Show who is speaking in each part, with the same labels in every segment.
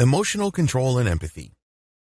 Speaker 1: Emotional control and empathy.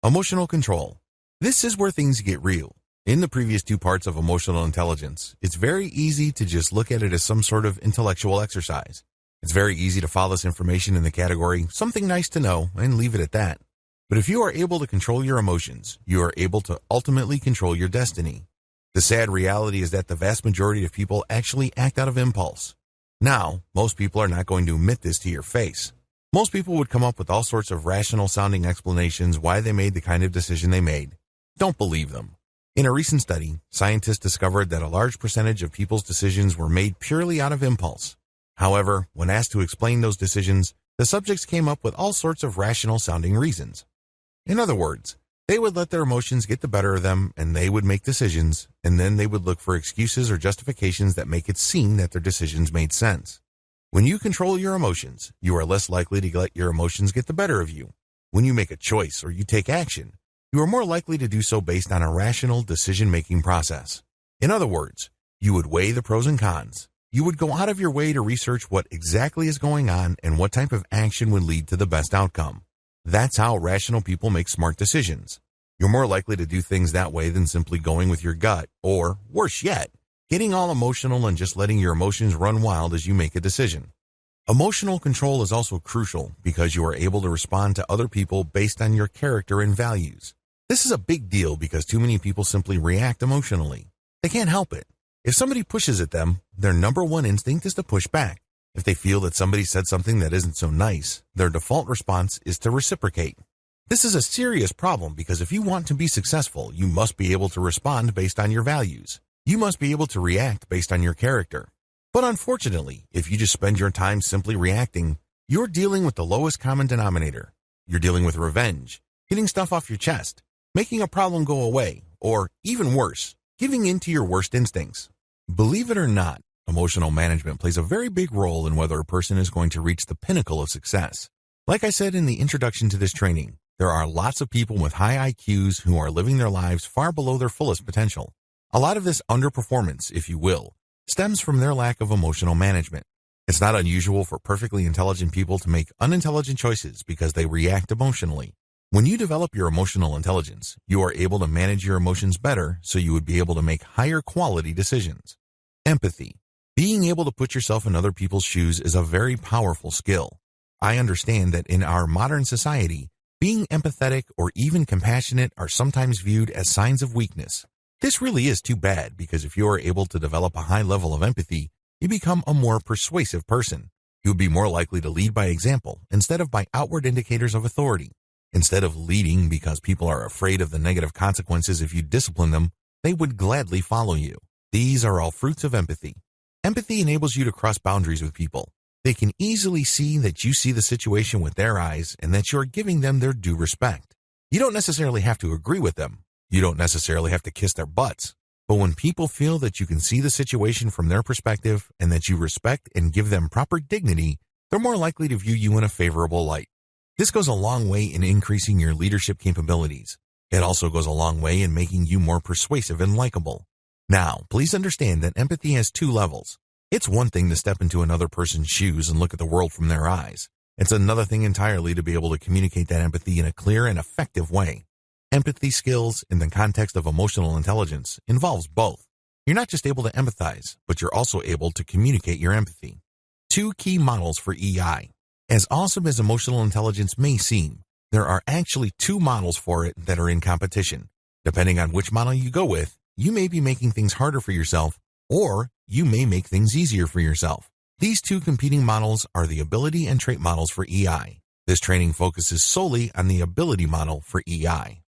Speaker 1: Emotional control. This is where things get real. In the previous two parts of emotional intelligence, it's very easy to just look at it as some sort of intellectual exercise. It's very easy to file this information in the category, something nice to know, and leave it at that. But if you are able to control your emotions, you are able to ultimately control your destiny. The sad reality is that the vast majority of people actually act out of impulse. Now, most people are not going to admit this to your face. Most people would come up with all sorts of rational-sounding explanations why they made the kind of decision they made. Don't believe them. In a recent study, scientists discovered that a large percentage of people's decisions were made purely out of impulse. However, when asked to explain those decisions, the subjects came up with all sorts of rational-sounding reasons. In other words, they would let their emotions get the better of them, and they would make decisions, and then they would look for excuses or justifications that make it seem that their decisions made sense. When you control your emotions, you are less likely to let your emotions get the better of you. When you make a choice or you take action, you are more likely to do so based on a rational decision-making process. In other words, you would weigh the pros and cons. You would go out of your way to research what exactly is going on and what type of action would lead to the best outcome. That's how rational people make smart decisions. You're more likely to do things that way than simply going with your gut, or, worse yet, getting all emotional and just letting your emotions run wild as you make a decision. Emotional control is also crucial because you are able to respond to other people based on your character and values. This is a big deal because too many people simply react emotionally. They can't help it. If somebody pushes at them, their number one instinct is to push back. If they feel that somebody said something that isn't so nice, their default response is to reciprocate. This is a serious problem because if you want to be successful, you must be able to respond based on your values. You must be able to react based on your character. But unfortunately, if you just spend your time simply reacting, you're dealing with the lowest common denominator. You're dealing with revenge, getting stuff off your chest, making a problem go away, or even worse, giving in to your worst instincts. Believe it or not, emotional management plays a very big role in whether a person is going to reach the pinnacle of success. Like I said in the introduction to this training, there are lots of people with high IQs who are living their lives far below their fullest potential. A lot of this underperformance, if you will, stems from their lack of emotional management. It's not unusual for perfectly intelligent people to make unintelligent choices because they react emotionally. When you develop your emotional intelligence, you are able to manage your emotions better so you would be able to make higher quality decisions. Empathy. Being able to put yourself in other people's shoes is a very powerful skill. I understand that in our modern society, being empathetic or even compassionate are sometimes viewed as signs of weakness. This really is too bad because if you are able to develop a high level of empathy, you become a more persuasive person. You would be more likely to lead by example instead of by outward indicators of authority. Instead of leading because people are afraid of the negative consequences if you discipline them, they would gladly follow you. These are all fruits of empathy. Empathy enables you to cross boundaries with people. They can easily see that you see the situation with their eyes and that you're giving them their due respect. You don't necessarily have to agree with them. You don't necessarily have to kiss their butts. But when people feel that you can see the situation from their perspective and that you respect and give them proper dignity, they're more likely to view you in a favorable light. This goes a long way in increasing your leadership capabilities. It also goes a long way in making you more persuasive and likable. Now, please understand that empathy has two levels. It's one thing to step into another person's shoes and look at the world from their eyes. It's another thing entirely to be able to communicate that empathy in a clear and effective way. Empathy skills in the context of emotional intelligence involves both. You're not just able to empathize, but you're also able to communicate your empathy. Two key models for EI. As awesome as emotional intelligence may seem, there are actually two models for it that are in competition. Depending on which model you go with, you may be making things harder for yourself, or you may make things easier for yourself. These two competing models are the ability and trait models for EI. This training focuses solely on the ability model for EI.